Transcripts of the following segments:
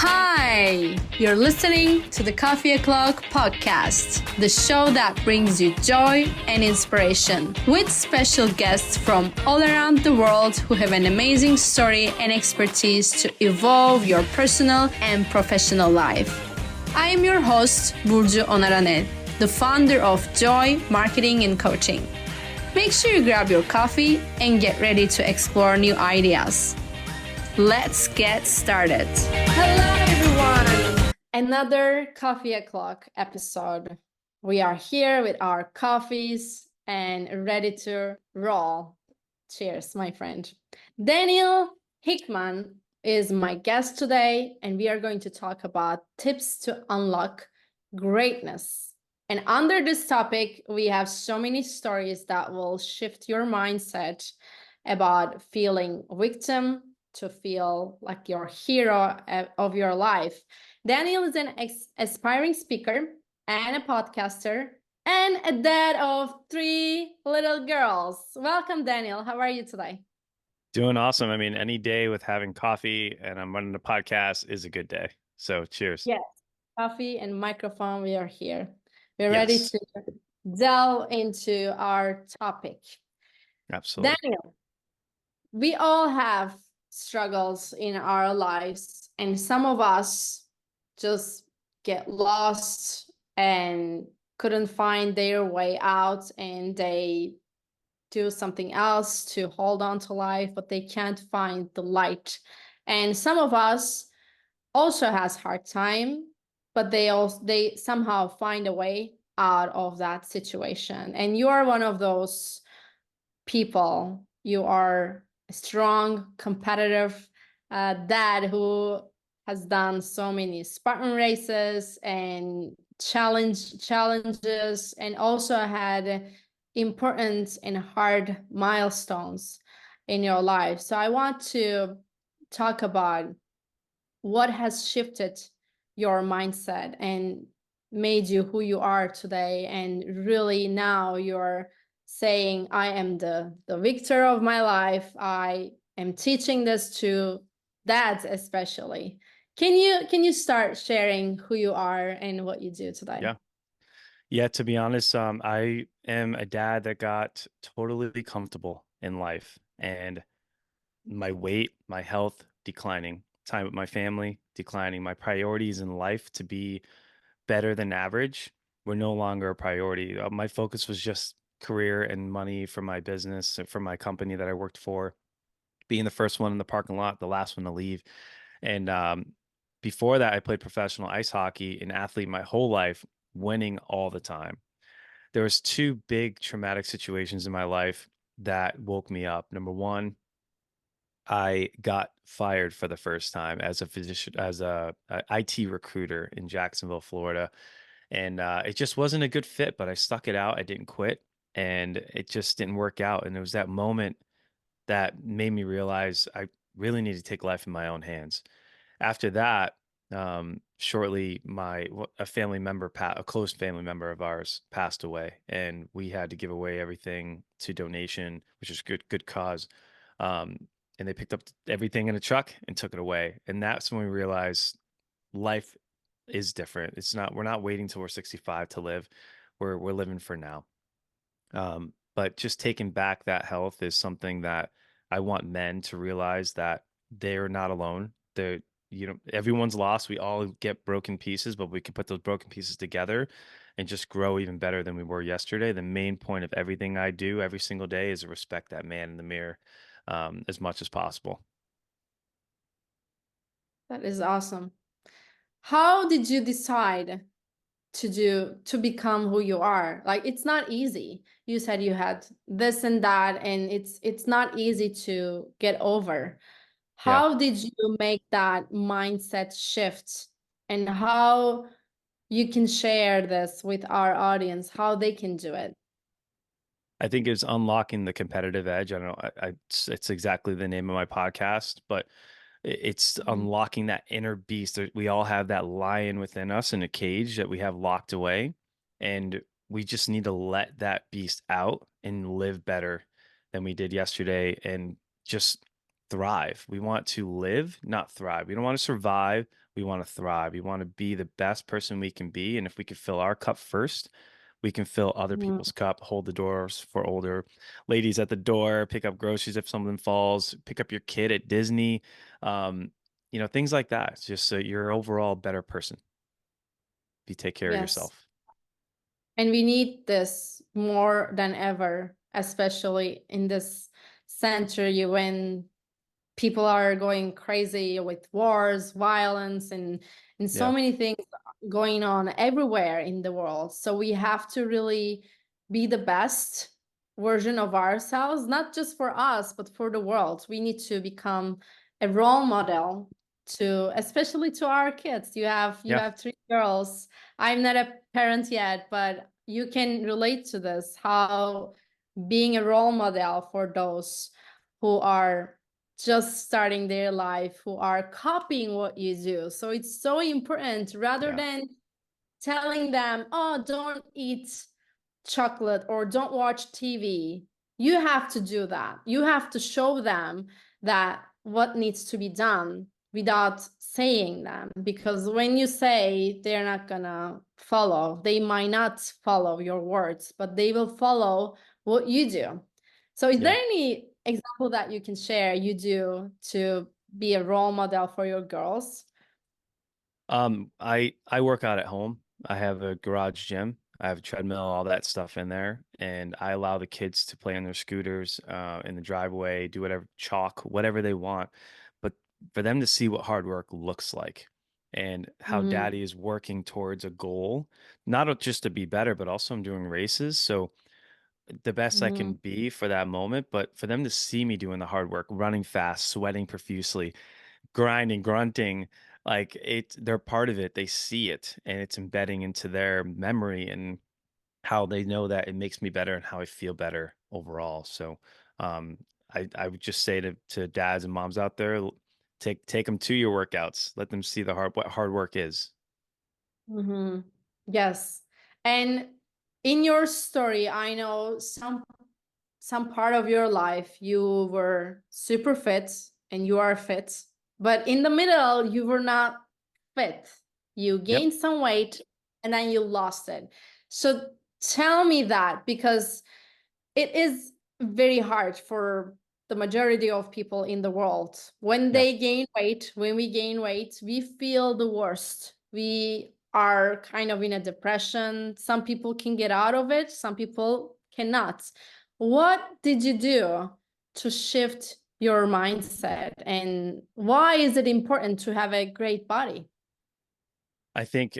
Hi! You're listening to the Coffee O'Clock podcast, the show that brings you joy and inspiration, with special guests from all around the world who have an amazing story and expertise to evolve your personal and professional life. I am your host, Burcu ONARANEL, the founder of Joy Marketing and Coaching. Make sure you grab your coffee and get ready to explore new ideas. Let's get started. Hello, everyone. Another Coffee O'Clock episode. We are here with our coffees and ready to roll. Cheers, my friend. Jain Hickman is my guest today, and we are going to talk about tips to unlock greatness. And under this topic, we have so many stories that will shift your mindset about feeling victim to feel like your hero of your life. Jain is an aspiring speaker and a podcaster and a dad of 3 little girls. Welcome, Jain. How are you today? Doing awesome. I mean, any day with having coffee and I'm running a podcast is a good day. So cheers. Yes, coffee and microphone, we are here. We're Yes. ready to delve into our topic. Absolutely. Jain, we all have struggles in our lives, and some of us just get lost and couldn't find their way out, and they do something else to hold on to life, but they can't find the light. And some of us also has hard time, but they somehow find a way out of that situation. And you are one of those people. You are a strong, competitive dad who has done so many Spartan races and challenges, and also had important and hard milestones in your life. So I want to talk about what has shifted your mindset and made you who you are today, and really now you're saying, I am the victor of my life. I am teaching this to dads especially. Can you start sharing who you are and what you do today? Yeah. To be honest, I am a dad that got totally comfortable in life, and my weight, my health declining, time with my family declining, my priorities in life to be better than average were no longer a priority. My focus was just career and money for my business, for my company that I worked for, being the first one in the parking lot, the last one to leave. And before that, I played professional ice hockey, an athlete my whole life, winning all the time. There was two big traumatic situations in my life that woke me up. Number one, I got fired for the first time as a physician, as a IT recruiter in Jacksonville, Florida, and it just wasn't a good fit. But I stuck it out. I didn't quit, and it just didn't work out. And it was that moment that made me realize I really need to take life in my own hands. After that, shortly, a family member, a close family member of ours, passed away, and we had to give away everything to donation, which is good cause. And they picked up everything in a truck and took it away, and that's when we realized life is different. We're not waiting till we're 65 to live. We're living for now. But just taking back that health is something that I want men to realize that they're not alone. Everyone's lost. We all get broken pieces, but we can put those broken pieces together and just grow even better than we were yesterday. The main point of everything I do every single day is to respect that man in the mirror, as much as possible. That is awesome. How did you decide to become who you are? Like, it's not easy. You said you had this and that, and it's not easy to get over. Yeah. How did you make that mindset shift, and how you can share this with our audience, how they can do it? I think it's unlocking the competitive edge. I don't know. It's exactly the name of my podcast, but it's unlocking that inner beast. We all have that lion within us in a cage that we have locked away, and we just need to let that beast out and live better than we did yesterday, and just thrive. We want to live, not thrive. We don't want to survive. We want to thrive. We want to be the best person we can be. And if we can fill our cup first, we can fill other Mhm. people's cup, hold the doors for older ladies at the door, pick up groceries if something falls, pick up your kid at Disney, um, things like that. It's just so you're overall a better person if you take care of Yes. yourself. And we need this more than ever, especially in this century when people are going crazy with wars, violence, and so Yeah. many things going on everywhere in the world. So we have to really be the best version of ourselves, not just for us, but for the world. We need to become a role model to, especially to our kids. You Yeah. have three girls. I'm not a parent yet, but you can relate to this, how being a role model for those who are just starting their life, who are copying what you do. So it's so important, rather Yeah. than telling them, oh, don't eat chocolate or don't watch TV. You have to do that. You have to show them that what needs to be done without saying them. Because when you say, they're not gonna follow, they might not follow your words, but they will follow what you do. So is there Yeah. any example that you can share you do to be a role model for your girls? I work out at home. I have a garage gym. I have a treadmill, all that stuff in there, and I allow the kids to play on their scooters in the driveway, do whatever, chalk, whatever they want. But for them to see what hard work looks like and how Mhm. daddy is working towards a goal, not just to be better, but also I'm doing races. So the best I can Mhm. be for that moment, but for them to see me doing the hard work, running fast, sweating profusely, grinding, grunting, like they're part of it. They see it and it's embedding into their memory and how they know that it makes me better and how I feel better overall. So um I would just say to dads and moms out there, take them to your workouts. Let them see what hard work is. Hmm. Yes. And in your story, I know some part of your life you were super fit and you are fit, but in the middle you were not fit. You Yep. gained some weight and then you lost it. So tell me that, because it is very hard for the majority of people in the world. When Yeah. they gain weight, when we gain weight, we feel the worst. We are kind of in a depression. Some people can get out of it, some people cannot. What did you do to shift your mindset? And why is it important to have a great body? I think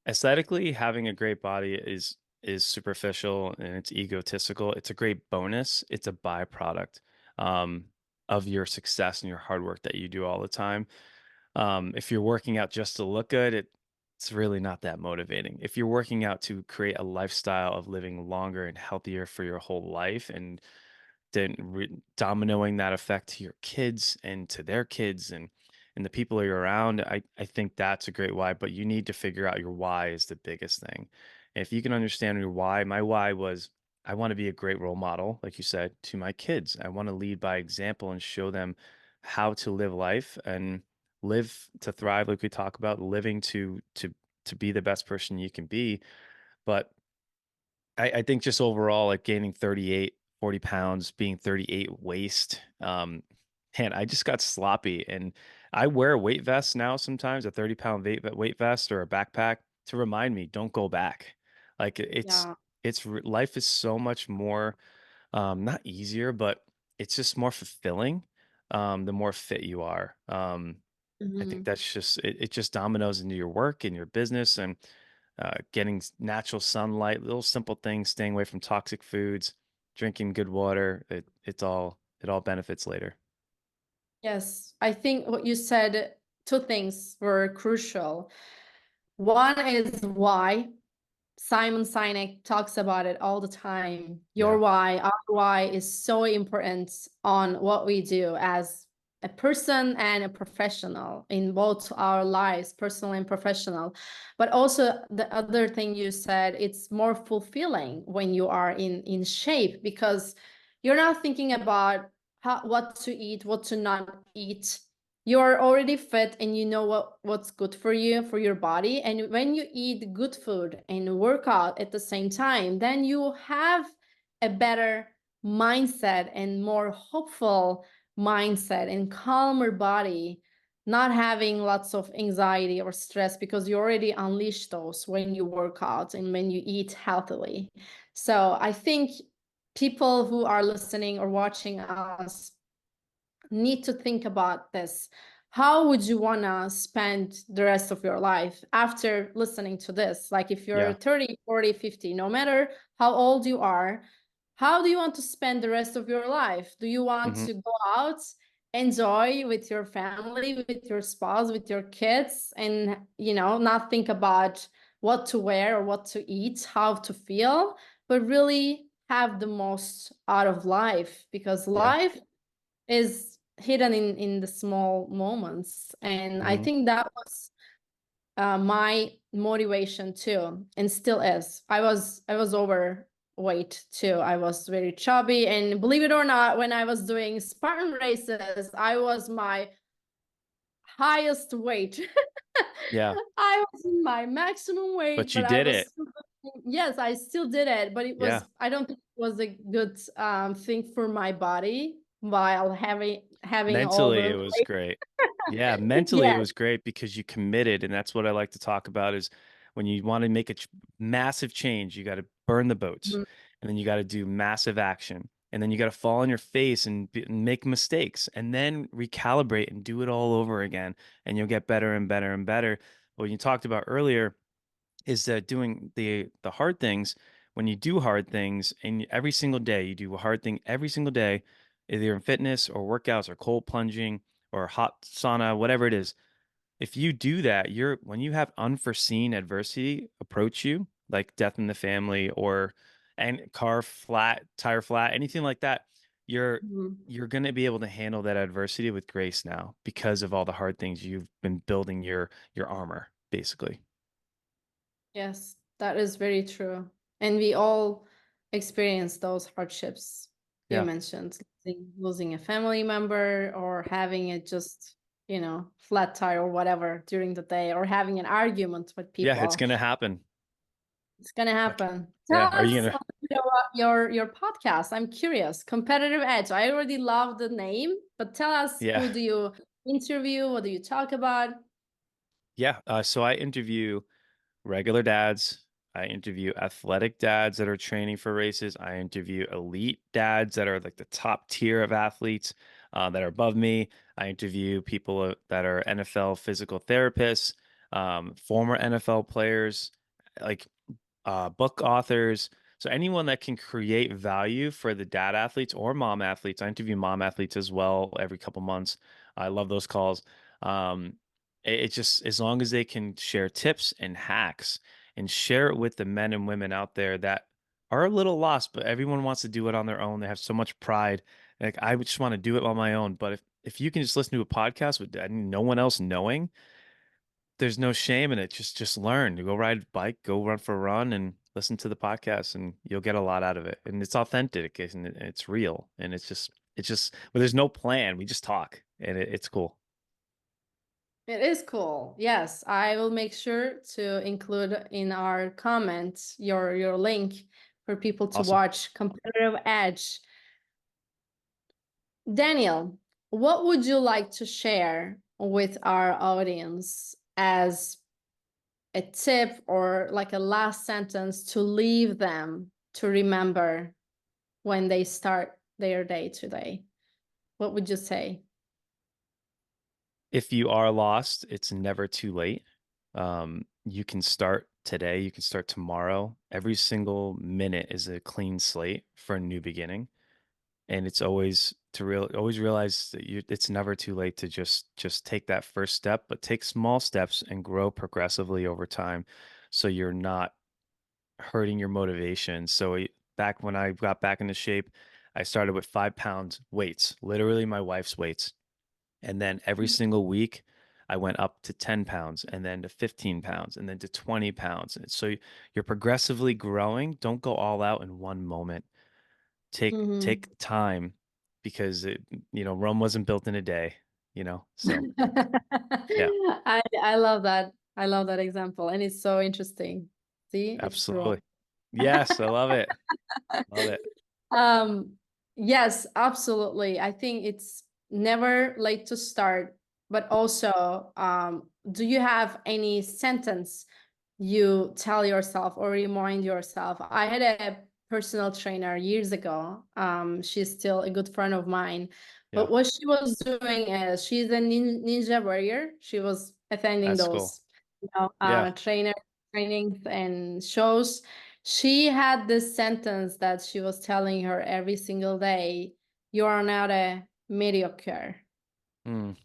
aesthetically having a great body is superficial and it's egotistical. It's a great bonus. It's a byproduct um, of your success and your hard work that you do all the time. If you're working out just to look good, it's really not that motivating. If you're working out to create a lifestyle of living longer and healthier for your whole life and then dominoing that effect to your kids and to their kids and the people you're around, I think that's a great why. But you need to figure out your why is the biggest thing. And if you can understand your why, my why was I want to be a great role model, like you said, to my kids. I want to lead by example and show them how to live life and live to thrive, like we talk about, living to be the best person you can be. But I think just overall, like gaining 40 pounds, being 38 waist, man, I just got sloppy. And I wear a weight vest now sometimes, a 30-pound weight vest or a backpack to remind me, don't go back. Like Yeah. life is so much more, not easier, but it's just more fulfilling, the more fit you are. I think Mhm. that's it just dominoes into your work and your business and getting natural sunlight, little simple things, staying away from toxic foods, drinking good water. It all benefits later. Yes, I think what you said, two things were crucial. One is why. Simon Sinek talks about it all the time. Your Yeah. why, our why is so important on what we do as a person and a professional in both our lives, personal and professional. But also the other thing you said, it's more fulfilling when you are in shape, because you're not thinking about what to eat, what to not eat. You're already fit and you know what's good for you, for your body. And when you eat good food and work out at the same time, then you have a better mindset and more hopeful mindset and calmer body, not having lots of anxiety or stress because you already unleash those when you work out and when you eat healthily. So I think people who are listening or watching us need to think about this. How would you want to spend the rest of your life after listening to this? Like if you're Yeah. 30, 40, 50, no matter how old you are, how do you want to spend the rest of your life? Do you want Hmm. to go out, enjoy with your family, with your spouse, with your kids, and not think about what to wear or what to eat, how to feel, but really have the most out of life? Because Yeah. life is hidden in the small moments, and I Hmm. think that was my motivation too, and still is. I was overweight too. I was very chubby, and believe it or not, when I was doing Spartan races, I was my highest weight. Yeah. I was in my maximum weight, But you but I did was it. still yes, I still did it, but Yeah. I don't think it was a good thing for my body while having all Mentally, the it was great. Yeah, mentally it yeah. was great because you committed, and that's what I like to talk about is when you want to make a massive change, you got to burn the boats, Mhm. and then you got to do massive action, and then you got to fall on your face and, and make mistakes, and then recalibrate and do it all over again, and you'll get better and better and better. What you talked about earlier is that doing the hard things, when you do hard things and every single day you do a hard thing every single day, either in fitness or workouts or cold plunging or hot sauna, whatever it is. If you do that, you're when you have unforeseen adversity approach you, like death in the family or and car flat, tire flat, anything like that, you're Mhm. you're going to be able to handle that adversity with grace now because of all the hard things you've been building your armor, basically. Yes, that is very true. And we all experience those hardships you Yeah. mentioned, losing a family member or having it just, flat tire or whatever during the day, or having an argument with Yeah, it's people. gonna happen. It's gonna Like, happen. Tell yeah, are you us a gonna? bit about your podcast. I'm curious. Competitive Edge. I already love the name, but tell us, Yeah, who do you interview? What do you talk about? yeah. So I interview regular dads. I interview athletic dads that are training for races. I interview elite dads that are like the top tier of athletes that are above me. I interview people that are NFL physical therapists, former NFL players, like book authors. So anyone that can create value for the dad athletes or mom athletes. I interview mom athletes as well every couple months. I love those calls. Um, it's just as long as they can share tips and hacks and share it with the men and women out there that are a little lost, but everyone wants to do it on their own. They have so much pride. Like I would just want to do it on my own. But if you can just listen to a podcast with no one else knowing, there's no shame in it. Just learn. You go ride a bike, go run for a run, and listen to the podcast, and you'll get a lot out of it. And it's authentic and it's real, and it's just. But there's no plan. We just talk, and it's cool. It is cool. Yes, I will make sure to include in our comments your link for people to Awesome. watch Competitive Edge. Daniel, what would you like to share with our audience as a tip or like a last sentence to leave them to remember when they start their day today? What would you say? If you are lost, it's never too late. You can start today. You can start tomorrow. Every single minute is a clean slate for a new beginning. And it's always always realize that it's never too late to just take that first step, but take small steps and grow progressively over time so you're not hurting your motivation. So back when I got back into shape, I started with 5 pounds weights, literally my wife's weights, and then every single week I went up to 10 pounds and then to 15 pounds and then to 20 pounds. And so you're progressively growing. Don't go all out in one moment. Take Mm-hmm. time because Rome wasn't built in a day, so yeah, I love that. I love that example, and it's so interesting. See, it's true. absolutely. Yes, I love it. Love it. Um, yes, absolutely. I think it's never late to start, but also, do you have any sentence you tell yourself or remind yourself? I had a personal trainer years ago. She's still a good friend of mine. Yeah, But what she was doing is she's a ninja warrior. She was attending that's cool. those, Yeah. trainings and shows. She had this sentence that she was telling her every single day: "You are not a mediocre." Mm,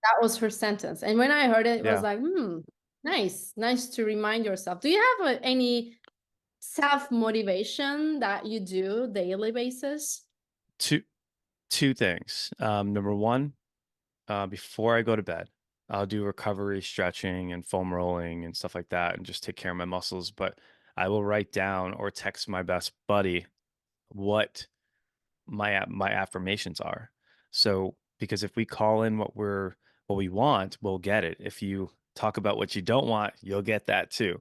That was her sentence. And when I heard it, it was yeah. like, nice to remind yourself. Do you have any self-motivation that you do daily basis? Two things. Number one, before I go to bed, I'll do recovery stretching and foam rolling and stuff like that and just take care of my muscles. But I will write down or text my best buddy what my affirmations are. So because if we call in what we want, we'll get it. If you talk about what you don't want, you'll get that too.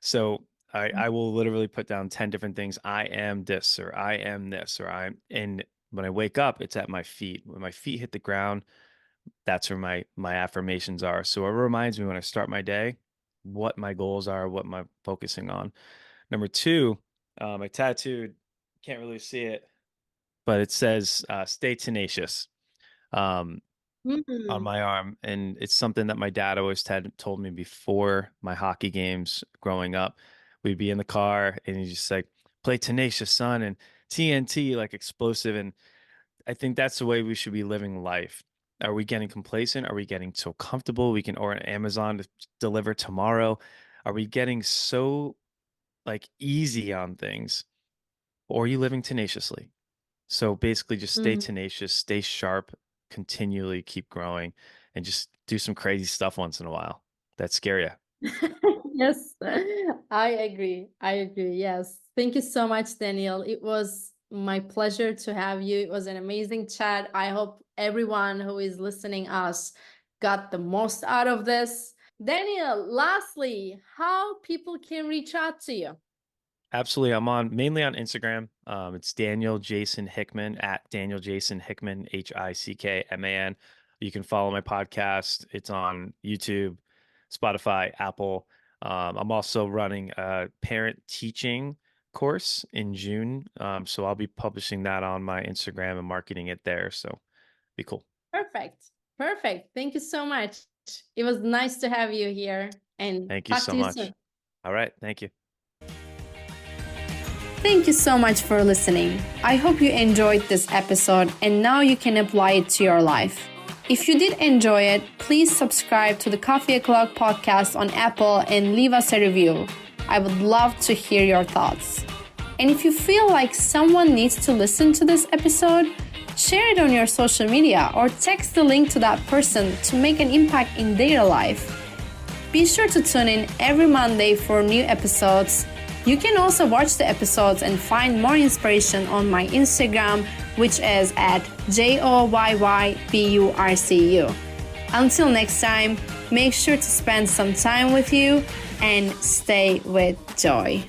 So I will literally put down 10 different things. I am this, or I am this, or and when I wake up, it's at my feet. When my feet hit the ground, that's where my affirmations are. So it reminds me when I start my day what my goals are, what I'm focusing on. Number two, I tattooed, can't really see it, but it says "Stay tenacious" um, on Mm. my arm, and it's something that my dad always had told me before my hockey games growing up. We'd be in the car, and he's just like, "Play tenacious, son," and TNT, like explosive. And I think that's the way we should be living life. Are we getting complacent? Are we getting so comfortable we can order Amazon to deliver tomorrow? Are we getting so like easy on things? Or are you living tenaciously? So basically just stay Mhm. tenacious, stay sharp, continually keep growing, and just do some crazy stuff once in a while. That scare you. Yes, I agree. I agree. Yes. Thank you so much, Daniel. It was my pleasure to have you. It was an amazing chat. I hope everyone who is listening us got the most out of this. Daniel, lastly, how people can reach out to you? Absolutely. I'm on mainly on Instagram. It's Daniel Jason Hickman at Daniel Jason Hickman, Hickman. You can follow my podcast. It's on YouTube, Spotify, Apple. I'm also running a parent teaching course in June. So I'll be publishing that on my Instagram and marketing it there. So be cool. Perfect. Perfect. Thank you so much. It was nice to have you here and Thank you talk so to you soon. much. All right. Thank you. Thank you so much for listening. I hope you enjoyed this episode and now you can apply it to your life. If you did enjoy it, please subscribe to the Coffee O'Clock podcast on Apple and leave us a review. I would love to hear your thoughts. And if you feel like someone needs to listen to this episode, share it on your social media or text the link to that person to make an impact in their life. Be sure to tune in every Monday for new episodes. You can also watch the episodes and find more inspiration on my Instagram, which is at JOYYBURCU. Until next time, make sure to spend some time with you and stay with joy.